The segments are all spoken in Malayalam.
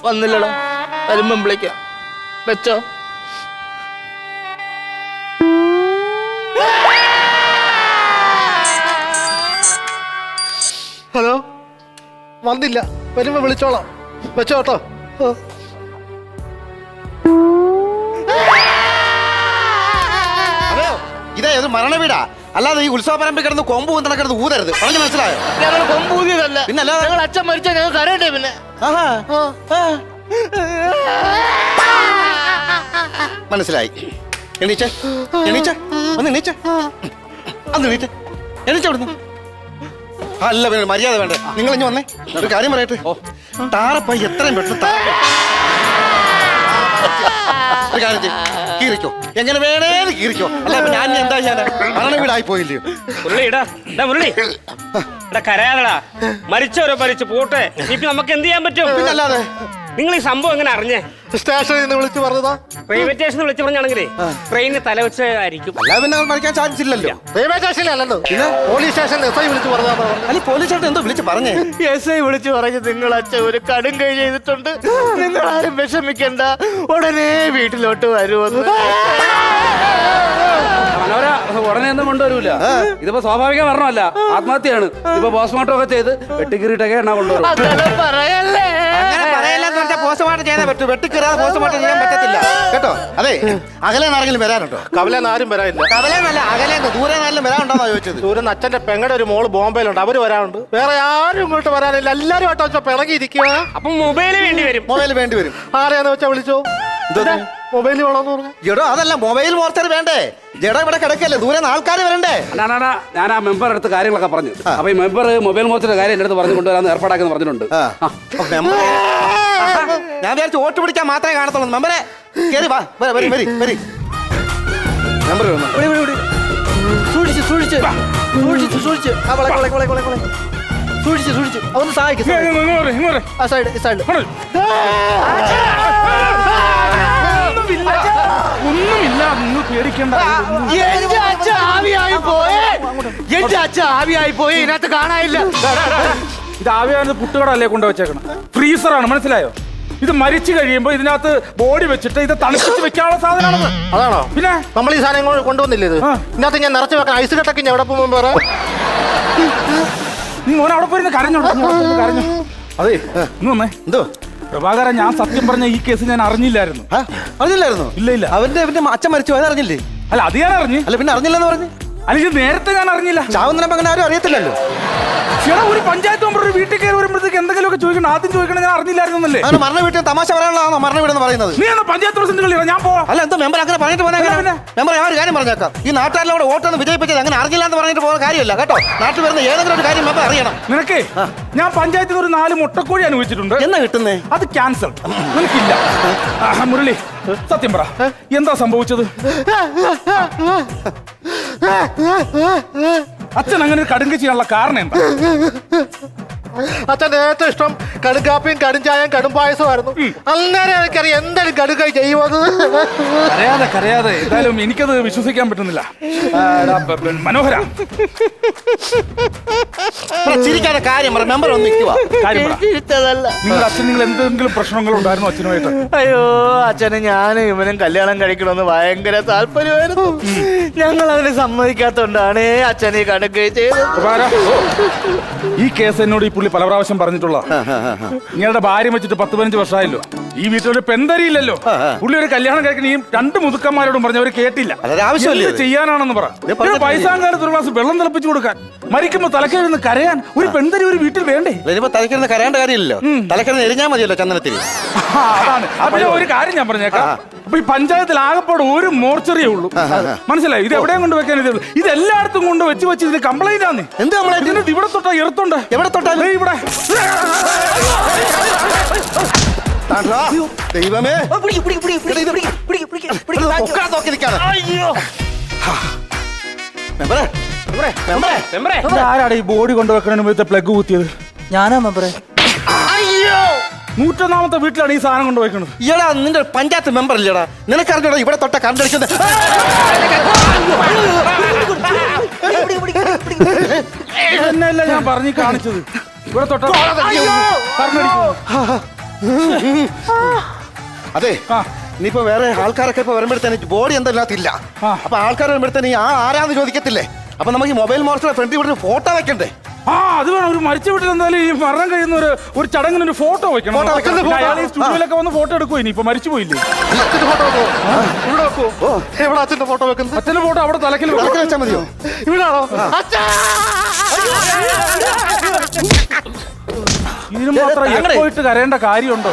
വന്നില്ലടാ, വരുമ്പം വിളിക്കാം. വെച്ചോ. ഹലോ, വന്നില്ല, വരുമ്പോ വിളിച്ചോളാം. വെച്ചോ കേട്ടോ. അതെയോ, ഇതേ ഒരു മരണ വീടാ, അല്ലാതെ ഈ ഉത്സവ പരമ്പര കിടന്ന് കൊമ്പ് കുന്തണ കിടന്ന് ഊതരുത്. പറഞ്ഞു മനസ്സിലായോ? ഞങ്ങൾ കൊമ്പൂതിയതല്ല, പിന്നെ അല്ല, ഞങ്ങൾ അച്ഛൻ മരിച്ചാൽ ഞങ്ങൾ കരയണ്ടേ? പിന്നെ മനസ്സിലായി. എണീച്ചേ, എണീച്ചേ, ഒന്ന് എണീച്ചേ, അന്ന് എണീറ്റേ, എണീച്ച അവിടുന്ന്. അല്ല, വേണ്ട, മര്യാദ വേണ്ട. നിങ്ങൾ ഇനി വന്നേ, ഒരു കാര്യം പറയട്ടെ. താറപ്പ എത്രയും പെട്ടെന്ന് ഒരു കാര്യം ചെയ്യും, കീറിക്കോ, എങ്ങനെ വേണേലും കീറിക്കോ. അല്ല ഞാൻ എന്താ ചെയ്യാനാ, മരണ വീടായി പോയില്ലയോ? കരയാതടാ, മരിച്ചവരോ മരിച്ചു പോട്ടെ. ഇപ്പൊ നമുക്ക് എന്ത് ചെയ്യാൻ പറ്റും? പിന്നല്ലാതെ. നിങ്ങൾ ഈ സംഭവം എങ്ങനെ അറിഞ്ഞേ? സ്റ്റേഷനിൽ നിന്ന് വിളിച്ചു പറഞ്ഞതാ. റെയിൽവേ സ്റ്റേഷനിൽ വിളിച്ചു പറഞ്ഞാണെങ്കിലേ ട്രെയിനിന് തലവെച്ചായിരിക്കും. അല്ലാതെ പിന്നെ മരിക്കാൻ ചാൻസ് ഇല്ലല്ലോ. റെയിൽവേ സ്റ്റേഷനിലല്ലോ, പിന്നെ പോലീസ് സ്റ്റേഷനിൽ SI വിളിച്ചു പറഞ്ഞതാ. അല്ല, പോലീസ് സ്റ്റേഷൻ എന്തോ വിളിച്ച് പറഞ്ഞേ? SI വിളിച്ചു പറഞ്ഞു, നിങ്ങൾ അച്ഛൻ ഒരു കടും കൈ ചെയ്തിട്ടുണ്ട്, നിങ്ങൾ ആരും വിഷമിക്കണ്ട, ഉടനെ വീട്ടിലോട്ട് വരുമെന്ന്. മനോര ഉടനെ ഒന്നും കൊണ്ടുവരൂല. ഇതിപ്പോ സ്വാഭാവിക മരണമല്ല, ആത്മഹത്യയാണ്. ഇപ്പൊ പോസ്റ്റ്മോർട്ടം ഒക്കെ ചെയ്ത് വെട്ടിക്കീറിട്ടൊക്കെ എണ്ണ കൊണ്ടുവരും. പറയല്ലേ, പോസ്റ്റ്മോർട്ടം ചെയ്യാൻ പറ്റും, വെട്ടിക്കീറാതെ പോസ്റ്റ്മോർട്ടം ചെയ്യാൻ പറ്റത്തില്ല കേട്ടോ. അതെ, അകലേന്ന് ആരെങ്കിലും വരാനുണ്ടോ? കവലേന്ന് ആരും വരാനില്ല. കവലേന്നല്ല, അകലേന്ന്, ദൂരെ ആരെങ്കിലും വരാനുണ്ടോന്നാ ചോദിച്ചത്. ദൂരം അച്ഛന്റെ പെങ്ങടെ ഒരു മോള് ബോംബെയിലുണ്ട്, അവര് വരാനുണ്ട്. വേറെ ആരും ഇങ്ങോട്ട് വരാനില്ല, എല്ലാരും ആട്ടോ പിണങ്ങിയിരിക്കുക. അപ്പൊ മൊബൈല് വേണ്ടി വരും. മൊബൈൽ വേണ്ടി വരും. ആരെയാന്ന് വെച്ചാ വിളിച്ചോ. മൊബൈൽ വേണമെന്ന് പറഞ്ഞു. ജഡോ, അതല്ല, മൊബൈൽ മോർച്ചർ വേണ്ടേ? ജഡോ ഇവിടെ കിടക്കല്ലേ, ദൂരെ ആൾക്കാർ വരണ്ടേ? ഞാൻ ആ മെമ്പർ അടുത്ത് കാര്യങ്ങളൊക്കെ പറഞ്ഞു. അപ്പൊ ഈ മെമ്പർ മൊബൈൽ മോർച്ചയുടെ കാര്യം എന്റെ അടുത്ത് പറഞ്ഞു കൊണ്ടുവരാന്ന് ഏർപ്പാടാക്കുന്നു പറഞ്ഞിട്ടുണ്ട്. ഞാൻ വിചാരിച്ചു വോട്ട് പിടിക്കാൻ മാത്രമേ കാണത്തുള്ളൂ. മെമ്പറെ കേറി വാ, മെമ്പർ സൂക്ഷിച്ച് സൂക്ഷിച്ച് സൂക്ഷിച്ച് സൂക്ഷിച്ച് സൂക്ഷിച്ച് സൂക്ഷിച്ച് ഒന്ന് സഹായിക്കും. ആ സൈഡ്, ഈ സൈഡ്. ഒന്നുമില്ല, നിങ്ങൾ പേടിക്കണ്ട. എന്റെ അച്ഛൻ ആവിയായി പോയേ, എന്റെ അച്ഛൻ ആവിയായി പോയി, ഇതിനകത്ത് കാണാനില്ല. ഇത് ആവിയായത് പുട്ടുകടല്ലേ കൊണ്ടുവച്ചേക്കണം, ഫ്രീസറാണ്, മനസ്സിലായോ? ഇത് മരിച്ചു കഴിയുമ്പോ ഇതിനകത്ത് ബോഡി വെച്ചിട്ട് ഇത് തണുപ്പിച്ച് വെക്കാനുള്ള സാധനമാണ്. അതാണോ? പിന്നെ നമ്മൾ ഈ സാധനം കൊണ്ടുവന്നില്ലേ ഇത്? ഇതിനകത്ത് ഞാൻ നിറച്ച് വെക്കാൻ ഐസ് കട്ടൊക്കെ എവിടെ പോകുമ്പോ വേറെ. നീ ഓൻ അവിടെ പോയിരുന്ന് കരഞ്ഞോ, കരഞ്ഞു. അതെ, ഇന്ന് വന്നേ. എന്തോ പ്രഭാകരൻ, ഞാൻ സത്യം പറഞ്ഞ ഈ കേസ് ഞാൻ അറിഞ്ഞില്ലായിരുന്നു. അറിഞ്ഞില്ലായിരുന്നു? ഇല്ല. അവന്റെ അച്ഛൻ മരിച്ചു, അത് അറിഞ്ഞില്ലേ? അല്ല, അത് ഞാൻ അറിഞ്ഞു. അല്ല, പിന്നെ അറിഞ്ഞില്ലെന്ന് പറഞ്ഞു. അല്ല, ഇത് നേരത്തെ ഞാൻ അറിഞ്ഞില്ല. ചാവുന്നതിനപ്പോ അങ്ങനെ ആരും അറിയത്തില്ലല്ലോ. ചേട്ടാ, ഒരു പഞ്ചായത്ത് മെമ്പർ ഒരു വീട്ടിൽ കയറി വരുമ്പോഴത്തേക്ക് എന്തെങ്കിലുമൊക്കെ ചോദിക്കണം, ആദ്യം ചോദിക്കണം. ഞാൻ അറിഞ്ഞില്ലായിരുന്നല്ലേ? അങ്ങനെ മരണ വീട്ടിൽ തമാശ പറയാനുള്ളതാണോ മരണ വീടെന്ന് പറയുന്നത്? നീ എന്നാ പഞ്ചായത്ത് പ്രസിഡന്റ് കളിയാ, ഞാൻ പോവാം. അല്ല, എന്തോ മെമ്പർ അങ്ങനെ പറഞ്ഞിട്ട് പോകാൻ. മെമ്പർ ഞാൻ ഒരു കാര്യം പറഞ്ഞേക്കാം, ഈ നാട്ടുകാരിലൂടെ വോട്ടൊന്ന് വിജയിപ്പിച്ചത് അങ്ങനെ അറിഞ്ഞില്ല എന്ന് പറഞ്ഞിട്ട് പോകുന്ന കാര്യമില്ല കേട്ടോ. നാട്ടിൽ വരുന്ന ഏതെങ്കിലും ഒരു കാര്യം മെമ്പർ അറിയണം. നിനക്കേ, ഞാൻ പഞ്ചായത്തിൽ ഒരു 4 മുട്ടക്കോഴി അനുവദിച്ചിട്ടുണ്ട്. എന്നാ കിട്ടുന്നേ? അത് ക്യാൻസൽ. നിനക്കില്ല. മുരളി, സത്യം പറ, എന്താ സംഭവിച്ചത്? അച്ഛൻ അങ്ങനെ ഒരു കടുങ്ക ചെയ്യാനുള്ള കാരണം എന്താ? അച്ഛൻ്റെ ഏറ്റവും ഇഷ്ടം കടുങ്കാപ്പിയും കടുംചായയും കടും പായസമായിരുന്നു. അന്നേരം എനിക്കറിയാം എന്തായാലും കടുക്കായി ചെയ്യുമെന്ന്. കരയാതെ എന്തായാലും എനിക്കത് വിശ്വസിക്കാൻ പറ്റുന്നില്ല. മനോഹര, ചിരിക്കാതെ കാര്യം പറ. മെമ്പർ ഒന്ന് നിൽക്കുക. നിങ്ങൾ അച്ഛൻ, നിങ്ങൾ എന്തെങ്കിലും പ്രശ്നങ്ങൾ ഉണ്ടായിരുന്നു അച്ഛനുമായിട്ട്? അയ്യോ, അച്ഛന് ഞാനും ഇവനും കല്യാണം കഴിക്കണമെന്ന് ഭയങ്കര താല്പര്യമായിരുന്നു. ഞങ്ങൾ അതിന് സമ്മതിക്കാത്തോണ്ടാണ് അച്ഛൻ ഈ കടുകൈ ചെയ്തത്. ഈ കേസ് എന്നോട് ഈ പുള്ളി പല പ്രാവശ്യം പറഞ്ഞിട്ടുള്ള. നിങ്ങളുടെ ഭാര്യ വെച്ചിട്ട് 10-15 വർഷമായല്ലോ. ഈ വീട്ടിലൊരു പെന്തരിയില്ലല്ലോ. പുള്ളി ഒരു കല്യാണം കഴിക്കുന്ന ഈ 2 മുതുക്കന്മാരോടും പറഞ്ഞവർ കേട്ടില്ല. ചെയ്യാനാണെന്ന് പറ. പൈസാങ്കാലത്ത് ഒരു ഗ്ലാസ് വെള്ളം തിളപ്പിച്ചു കൊടുക്കാൻ, മരിക്കുമ്പോ തലക്കിരുന്ന് കരയാൻ ഒരു പെന്തരി ഒരു വീട്ടിൽ വേണ്ടേ? തലക്കിരുന്ന് കരയേണ്ട കാര്യമില്ലല്ലോ, തലക്കിരുന്ന് എരിഞ്ഞാൽ മതിയല്ലോ ചന്ദനത്തിൽ. അതാണ്. അപ്പൊ ഒരു കാര്യം ഞാൻ പറഞ്ഞേക്കാം. അപ്പൊ ഈ പഞ്ചായത്തിൽ ആകെപ്പാട് ഒരു മോർച്ചറിയേ ഉള്ളൂ, മനസ്സിലായി? ഇത് എവിടെയും കൊണ്ട് വെക്കാൻ ഇതേ ഉള്ളൂ. ഇത് എല്ലായിടത്തും കൊണ്ട് വെച്ച് ഇതിന് കംപ്ലൈന്റ് ആണ്. എന്ത് കംപ്ലൈന്റ്? ഇവിടെ തൊട്ടാ എറുത്തുണ്ട്. എവിടെ തൊട്ടാ? ഇവിടെ. ദൈവമേ, ആരാണ് ഈ ബോഡി കൊണ്ടുവെക്കണ പ്ലഗ് കുത്തിയത്? ഞാനാ മെമ്പറെ. 101ാമത്തെ വീട്ടിലാണ് ഈ സാധനം കൊണ്ടുപോയിക്കുന്നത്. ഇയാളാ നിന്റെ പഞ്ചായത്ത് മെമ്പർ ഇല്ലടാ? നിനക്കറിഞ്ഞോടാ ഇവിടെ തൊട്ട കറണ്ട് അടിക്കുന്നത്? എന്നല്ല ഞാൻ പറഞ്ഞു കാണിച്ചത്. ഇവിടെ തൊട്ട കറണ്ട് അടിക്കുന്നു. അതെ ആ. ഇനിയിപ്പോ വേറെ ആൾക്കാരൊക്കെ ഇപ്പൊ വരുമ്പോഴത്തേന് ബോഡി എന്താത്തില്ല. ആ. അപ്പൊ ആൾക്കാർ വരുമ്പോഴത്തേന് ഈ ആരാന്ന് ചോദിക്കത്തില്ലേ? അപ്പൊ നമുക്ക് ഈ മൊബൈൽ മോർച്ചയുടെ ഫ്രണ്ട് ഇവിടെ ഫോട്ടോ വെക്കണ്ടേ? ആ അത് വേണം. ഒരു മരിച്ച വീട്ടിൽ എന്തായാലും ഈ മരണം കഴിയുന്ന ഒരു ചടങ്ങിന് ഒരു ഫോട്ടോ വെക്കണം. ഫോട്ടോ വെക്കണം. പിന്നെ അയാൾ ഈ സ്റ്റുഡിയോയിലൊക്കെ വന്ന് ഫോട്ടോ എടുക്കുമോ ഇനി ഇപ്പൊ മരിച്ചു പോയില്ലേ? അച്ഛന്റെ ഫോട്ടോ വെക്കോ? ഇവിടെ വെക്കോ? എവിടെ അച്ഛന്റെ ഫോട്ടോ വെക്കുന്നത്? അച്ഛന്റെ ഫോട്ടോ അവിടെ തലക്കിൽ വെച്ചാൽ മതിയോ? ഇവിടാണോ? ഇതിന് മാത്രം പോയിട്ട് കരയേണ്ട കാര്യമുണ്ടോ?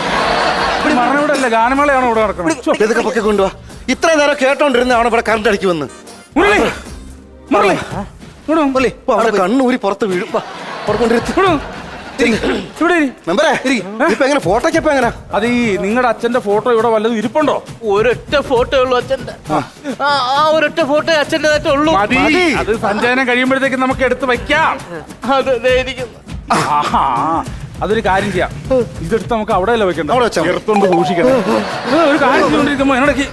ഇവിടെ മരണം ഇവിടെ അല്ലേ, ഗാനമേളയാണോ ഇവിടെ നടക്കണം? ഇതൊക്കെ പൊക്കെ കൊണ്ടുപോവാ. ഇത്രയും നേരം കേട്ടോണ്ടിരുന്നാണ് ഇവിടെ കറണ്ട് അടിക്ക് വന്ന്. മുരളി, മുരളി, മുരളി, പോ, അവിടെ കണ്ണൂരി പുറത്ത് വീഴും. ഇവിടെ ഇരി. മെമ്പറേ ഇപ്പൊ എങ്ങനെ ഫോട്ടോക്ക് ഇപ്പൊ എങ്ങനെ? അത് ഈ നിങ്ങളുടെ അച്ഛന്റെ ഫോട്ടോ ഇവിടെ വല്ലതും ഇരിപ്പുണ്ടോ? ഒരൊറ്റ ഫോട്ടോ ഉള്ളൂ അച്ഛന്റെ. ആ ഒരൊറ്റ ഫോട്ടോ അച്ഛൻ്റെതായിട്ട് ഉള്ളൂ. മതി. അത് സഞ്ചയനം കഴിയുമ്പോഴത്തേക്ക് നമുക്ക് എടുത്ത് വെക്കാം. അതെ ഇരിക്കുന്നു. ആഹാ, അതൊരു കാര്യം ചെയ്യാം. ഇതെടുത്ത് നമുക്ക് അവിടെ അല്ല വെക്കണ്ട, അവിടെ വെച്ചാ മതി. എടുത്തോണ്ട് സൂക്ഷിക്കണം. ഒരു കാര്യം ചെയ്തോണ്ടിരിക്കുമ്പോ എന്നോടൊക്കെ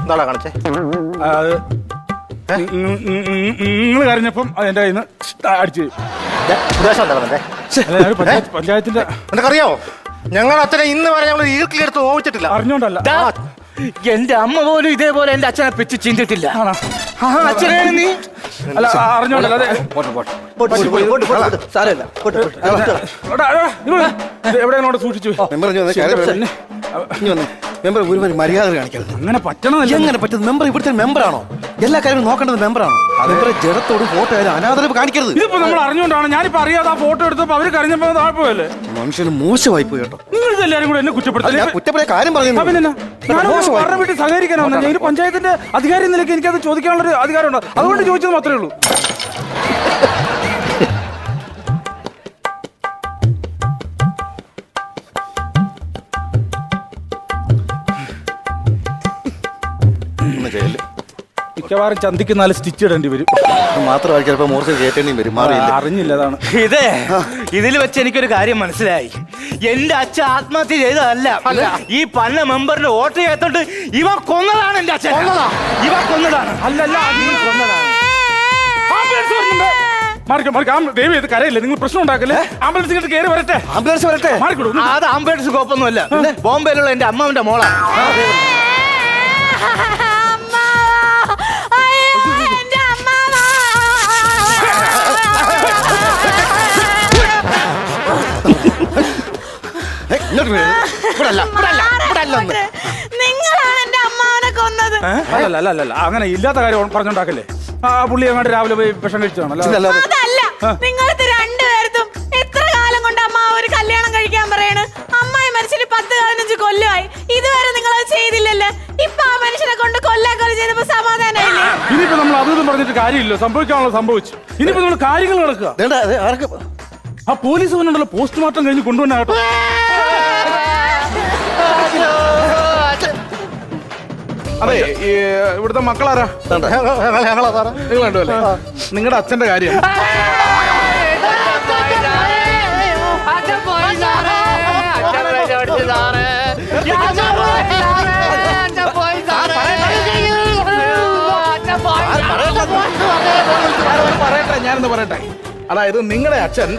എന്താടാ കാണിച്ചേ? നിങ്ങൾ കരഞ്ഞപ്പം എന്റെ കയ്യിൽ നിന്ന് അടിച്ചു. ഉദ്ദേശം എന്താ പറഞ്ഞേ? പഞ്ചായത്തിന്റെ നിനക്കറിയാവോ, ഞങ്ങളുടെ അച്ഛനെ ഇന്ന് വരെ ഞങ്ങൾ ഈർക്കിലെടുത്ത് നോവിച്ചിട്ടില്ല. അറിഞ്ഞോണ്ടല്ല. എന്റെ അമ്മ പോലും ഇതേപോലെ എന്റെ അച്ഛനെ പിച്ച് ചിന്തിട്ടില്ല. ആണോ? അച്ഛനെ നീ അല്ല അറിഞ്ഞോണ്ടല്ല. അതെ എവിടെയാണ് സൂക്ഷിച്ചു? മെമ്പർ മെമ്പർ ഒരു മര്യാദ കാണിക്കരുത്. അങ്ങനെ പറ്റണമല്ല. എങ്ങനെ പറ്റുന്നത്? മെമ്പർ ഇവിടുത്തെ മെമ്പറാണോ? എല്ലാ കാര്യങ്ങളും നോക്കേണ്ടത് മെമ്പറാണോ? മെമ്പറെ ജഡത്തോട് ഫോട്ടോ ആയാലും അനാദരവ് കാണിക്കരുത്. ഇതിപ്പോ നമ്മൾ അറിഞ്ഞോണ്ടാണ്. ഞാനിപ്പോ അറിയാതെ ആ ഫോട്ടോ എടുത്തപ്പോ അവര് കരഞ്ഞപ്പോ താഴ്പോയല്ലേ? മനുഷ്യന് മോശമായി പോയി കേട്ടോ. നിങ്ങൾ ഇതെല്ലാരും കൂടെ എന്നെ കുറ്റപ്പെടുത്തി. ഞാൻ കുറ്റപ്പെടുത്തിയ കാര്യം പറഞ്ഞു. പറഞ്ഞ വീട്ടിൽ സഹകരിക്കാനാണ് ഞാൻ. ഒരു പഞ്ചായത്തിന്റെ അധികാരി നിലയ്ക്ക് എനിക്കത് ചോദിക്കാനുള്ള ഒരു അധികാരമുണ്ട്. അതുകൊണ്ട് ചോദിച്ചത് മാത്രമേ ഉള്ളൂ. മിക്കവാറും ചന്തിക്ക് 4 സ്റ്റിച്ച് ഇടേണ്ടി വരും. മാത്രമായി ചിലപ്പോ മോർച്ച കയറ്റേണ്ടിയും വരും. മാറിയില്ല. അറിഞ്ഞില്ല അതാണ്. ഇതിൽ വെച്ച് എനിക്കൊരു കാര്യം മനസ്സിലായി. എന്റെ അച്ഛൻ ആത്മഹത്യ ചെയ്തതല്ല. ഈ പന്ന മെമ്പറിന്റെ വോട്ട് ചെയ്തോണ്ട് ഇവ കൊന്നതാണ്. എന്റെ അച്ഛൻ ഇവ കൊന്നതാണ്. അല്ലല്ല, കൊന്നതാണ്. ദേവി ഇത് കരയില്ല. നിങ്ങൾ പ്രശ്നം ഉണ്ടാക്കല്ലേ. ആംബുലൻസ് ഇങ്ങോട്ട് കയറി വരട്ടെ. ആംബുലൻസ് വരട്ടെ. അത് ആംബുലൻസ് കോപ്പൊന്നുമല്ല. ബോംബെയിലുള്ള എന്റെ അമ്മാവന്റെ മോളാ. നിങ്ങളാണ് എന്റെ അമ്മാവനെ കൊന്നത്. അല്ല അങ്ങനെ ഇല്ലാത്ത കാര്യം പറഞ്ഞുണ്ടാക്കല്ലേ. ആ പുള്ളി അങ്ങോട്ട് രാവിലെ പോയി വിഷം കഴിച്ചാണല്ലോ. അതല്ല, നിങ്ങൾക്ക് രണ്ടുപേർക്കും എത്ര കാലം കൊണ്ട് അമ്മാവ ഒരു കല്യാണം കഴിക്കാൻ പറയണ്? അമ്മായി മരിച്ചിട്ട് 10-15 കൊല്ലമായി. ഇതുവരെ നിങ്ങൾ അത് ചെയ്തില്ലല്ലോ. ഇപ്പൊ ആ മനുഷ്യനെ കൊണ്ട് കൊല്ലാക്കൊല ചെയ്തപ്പോ സമാധാനമില്ലേ? ഇനിയിപ്പോ നമ്മൾ അതൊന്നും പറഞ്ഞിട്ട് കാര്യമില്ല. സംഭവിക്കാനുള്ള സംഭവിച്ചു. ഇനിയിപ്പോ നമ്മൾ കാര്യങ്ങൾ നടക്കുക. ആ പോലീസ് വന്നുണ്ടല്ലോ, പോസ്റ്റ്മോർട്ടം കഴിഞ്ഞ് കൊണ്ടുവന്ന കേട്ടോ. അതെ, ഇവിടുത്തെ മക്കളാരാ? ഞങ്ങളാ സാറേ. നിങ്ങൾ കണ്ടുവല്ലേ? നിങ്ങളുടെ അച്ഛന്റെ കാര്യം പറയട്ടെ, ഞാനൊന്ന് പറയട്ടെ. അതായത് നിങ്ങളുടെ അച്ഛൻ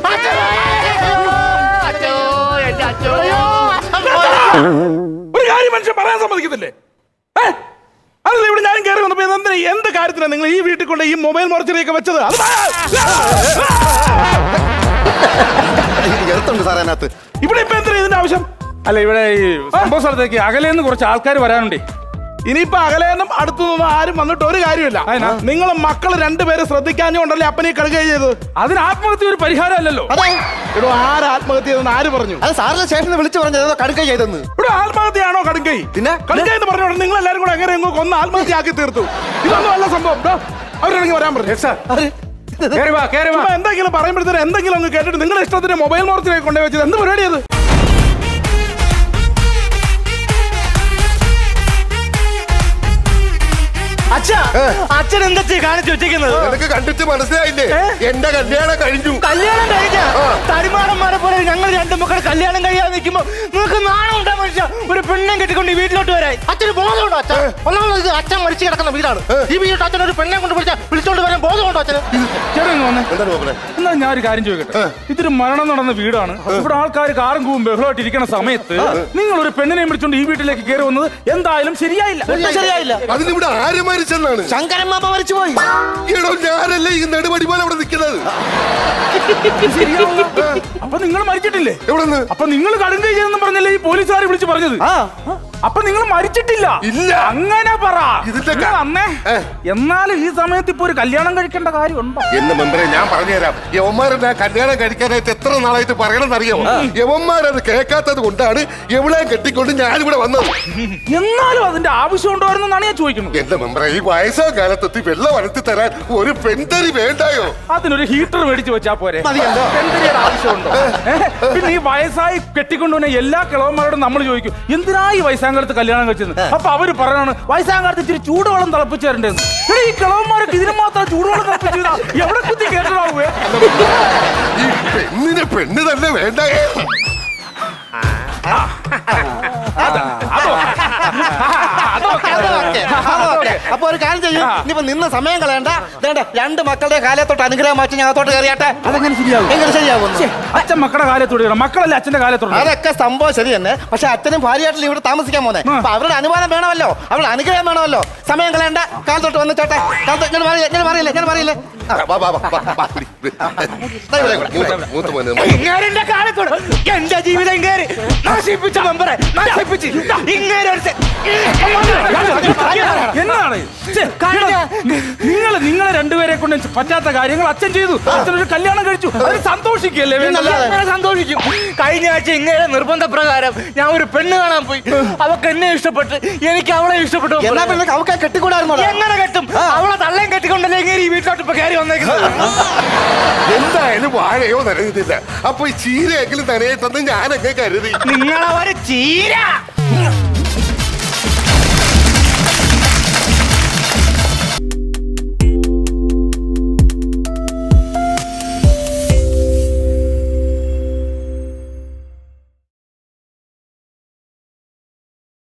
ഒരു കാര്യം മനുഷ്യൻ പറയാൻ സമ്മതിക്കത്തില്ലേ? അതല്ല, ഇവിടെ ഞാനും കയറി വന്നപ്പോ എന്ത് കാര്യത്തിനാണ് നിങ്ങൾ ഈ വീട്ടിൽ കൊണ്ട് ഈ മൊബൈൽ മോർച്ചറിയൊക്കെ വെച്ചത്? ഇവിടെ ഇപ്പൊ എന്തിനാ ഇതിന്റെ ആവശ്യം? അല്ല, ഇവിടെ ഈ സംഭവ സ്ഥലത്തേക്ക് അകലേന്ന് കുറച്ച് ആൾക്കാർ വരാനുണ്ട്. ഇനിയിപ്പോ അകലേന്നും അടുത്തുനിന്നും ആരും വന്നിട്ട് ഒരു കാര്യമില്ല. നിങ്ങൾ മക്കൾ രണ്ടുപേരെ ശ്രദ്ധിക്കാഞ്ഞുകൊണ്ടല്ലേ അപ്പനെ കടുകൈ ചെയ്തത്? അതിന് ആത്മഹത്യ ഒരു പരിഹാരം അല്ലല്ലോ. ഇവിടെ ആര് ആത്മഹത്യ ചെയ്തെന്ന് ആര് പറഞ്ഞു? അത് സാറിന്റെ സ്റ്റേഷനിൽ വിളിച്ചു പറഞ്ഞത് കടുകൈ ചെയ്തെന്ന്. ഇവിടെ ആത്മഹത്യയാണോ കടുകൈ? പിന്നെ കടുകൈ എന്ന് പറഞ്ഞോണ്ട് നിങ്ങൾ എല്ലാവരും കൂടെ എങ്ങനെ എങ്ങോ കൊന്ന് ആത്മഹത്യ ആക്കി തീർത്തു. ഇതൊന്നും അല്ല സംഭവം. അവരാണെങ്കിൽ വരാൻ പറഞ്ഞു. എന്തെങ്കിലും പറയുമ്പോഴത്തേനും എന്തെങ്കിലും അങ്ങ് കേട്ടിട്ട് നിങ്ങളുടെ ഇഷ്ടത്തിന് മൊബൈൽ മോർച്ചിലേക്ക് കൊണ്ടുവച്ചത് എന്ത് പരിപാടിയത്? അച്ഛാ അച്ഛൻ എന്താ കാണിച്ചു വെച്ചിരിക്കുന്നത്? നിനക്ക് കണ്ടിട്ട് മനസ്സിലായില്ലേ? എന്റെ കല്യാണം കഴിഞ്ഞു. കല്യാണം കഴിഞ്ഞ തടിമാടന്മാരെ പോലെ ഞങ്ങൾ രണ്ടു മക്കളെ കല്യാണം കഴിയാതെ നിൽക്കുമ്പോ നിങ്ങൾക്ക് നാണം ഉണ്ടാ മനുഷ്യ? ഒരു പെണ്ണെ കെട്ടിക്കൊണ്ട് ഈ വീട്ടിലോട്ട് വരാൻ അച്ഛന് ബോധമുണ്ടോ? അച്ഛൻ ഒന്നാമത് ഇത് അച്ഛൻ മരിച്ചു കിടക്കുന്ന വീടാണ്. ഈ വീട്ടിൽ അച്ഛൻ ഒരു പെണ്ണെ കൊണ്ട് വിളിച്ചോണ്ട് വരാൻ ബോധമുണ്ടോ അച്ഛന്? ചേട്ടാ ഇങ്ങ് വന്നേ. എന്താണ് നോക്കണേ? എന്നാ ഞാൻ ഒരു കാര്യം ചോദിക്കട്ടെ, ഇതൊരു മരണം നടന്ന വീടാണ്. ഇവിടെ ആൾക്കാർ കാറും കൂവും ബഹളമായിട്ട് ഇരിക്കുന്ന സമയത്ത് നിങ്ങൾ ഒരു പെണ്ണിനെ വിളിച്ചോണ്ട് ഈ വീട്ടിലേക്ക് കയറി വന്നത് എന്തായാലും ശരിയായില്ല. ശരിയായില്ല. അതിനിവിടെ ആര് മരിച്ചെന്നാണ്? ശങ്കരൻ മാമ മരിച്ചു പോയി. ഈടോ ഞാനല്ലേ ഈ നെടുപടി പോലെ അവിടെ നിൽക്കുന്നത്. അപ്പൊ നിങ്ങൾ മരിച്ചിട്ടില്ലേ? എവിടെ നിന്ന്? അപ്പൊ നിങ്ങൾ കടുങ്കൈ ചെയ്തെന്ന് പറഞ്ഞല്ലേ ഈ പോലീസുകാരെ വിളിച്ച് പറഞ്ഞത്? അപ്പൊ നിങ്ങൾ മരിച്ചിട്ടില്ല? ഇല്ല. അങ്ങനെ പറ. ഇതിന്റെ നിങ്ങൾ വന്നേ. എന്നാലും ഈ സമയത്ത് ഇപ്പൊ ഒരു കല്യാണം കഴിക്കേണ്ട കാര്യമുണ്ടോ? എന്റെ മെമ്പറെ ഞാൻ പറഞ്ഞുതരാം. യവന്മാരെന്നെ കല്യാണം കഴിക്കാനായിട്ട് എത്ര നാളായിട്ട് പറയണമെന്നറിയാമോ? യവന്മാരത് കേൾക്കാത്തത് കൊണ്ടാണ് എവിടെ കെട്ടിക്കൊണ്ട് ഞാനിവിടെ വന്നത്. എന്നാലും അതിന്റെ ആവശ്യം ഉണ്ടോയെന്നാണ് ഞാൻ ചോദിക്കുന്നത്. എന്റെ മെമ്പറെ ഈ വയസ്സാ കാലത്തെത്തി വെള്ളം അനത്തി തരാൻ ഒരു പെൺതരി വേണ്ടായോ? അതിനൊരു ഹീറ്റർ മേടിച്ച് വെച്ചാ പോരെ? പെൺതരിയുടെ ആവശ്യമുണ്ടോ? പിന്നെ ഈ വയസ്സായി കെട്ടിക്കൊണ്ടുവന്ന എല്ലാ കിളവന്മാരോടും നമ്മൾ ചോദിക്കും എന്തിനാ ഈ വയസ്സാങ്കാലത്ത് കല്യാണം കഴിച്ചത്? അപ്പൊ അവര് പറയാണ് വയസ്സാങ്കാലത്ത് ഇച്ചിരി ചൂടുവെള്ളം തിളപ്പിച്ചു തരണ്ടെന്ന്. ഈ കിളവന്മാരൊക്കെ ഇതിന് മാത്രം ചൂടുവെള്ളം തിളപ്പിച്ചു എവിടെ കുത്തി കേട്ടതാവേ? ഈ പെണ്ണിനെ പെണ്ണ് തന്നെ വേണ്ടായോ? അപ്പൊ ഒരു കാര്യം ചെയ്യും, ഇനിയിപ്പോ നിന്ന് സമയം കളയണ്ട. രണ്ട് മക്കളുടെ കാലത്തോട്ട് അനുഗ്രഹം മാറ്റി ഞങ്ങത്തോട്ട് കയറിയാട്ടെ. അതെങ്ങനെ ശരിയാവും? എങ്ങനെ ശരിയാവും? അച്ഛൻ മക്കളുടെ കാലത്തോട് മക്കളല്ലേ അച്ഛന്റെ കാലത്തോട്? അതൊക്കെ സംഭവം ശരി തന്നെ. പക്ഷെ അച്ഛനും ഭാര്യയായിട്ടില്ല ഇവിടെ താമസിക്കാൻ പോന്നെ. അപ്പൊ അവരുടെ അനുവാദം വേണമല്ലോ, അവരുടെ അനുഗ്രഹം വേണമല്ലോ. സമയം കളയണ്ട, കാലത്തോട്ട് വന്ന് ചേട്ടെ. ഞാൻ പറയില്ലേ. മൂത്ത മോനെ ഇങ്ങേരുടെ കാലത്തോട് എന്റെ ജീവിതം ഇങ്ങേര് നശിപ്പിച്ച മെമ്പറെ നശിപ്പിച്ച് എന്നാണ് നിങ്ങളെ രണ്ടുപേരെ കൊണ്ട് പറ്റാത്ത കാര്യങ്ങൾ അച്ഛൻ ചെയ്തു. അച്ഛനൊരു കല്യാണം കഴിച്ചു, അതിന് സന്തോഷിക്കല്ലേ? സന്തോഷിക്കും. കഴിഞ്ഞ ആഴ്ച ഇങ്ങേരെ നിർബന്ധപ്രകാരം ഞാൻ ഒരു പെണ്ണ് കാണാൻ പോയി. അവക്ക് എന്നെ ഇഷ്ടപ്പെട്ട് എനിക്ക് അവളെ ഇഷ്ടപ്പെട്ടു. അവക്കെ കെട്ടിക്കൂടായിരുന്നു. എങ്ങനെ കെട്ടും? അവളെ തള്ളയും കെട്ടിക്കൊണ്ടല്ലേ ഇങ്ങനെ ഈ വീട്ടിലോട്ട് ഇപ്പൊ കയറി വന്നേക്കുന്നത്. എന്തായാലും വാഴയോ നനയുന്നില്ല. അപ്പൊ ഈ ചീരയെങ്കിലും നനയട്ടെന്ന് ഞാനൊക്കെ കരുതി. നിങ്ങളവര് ചീര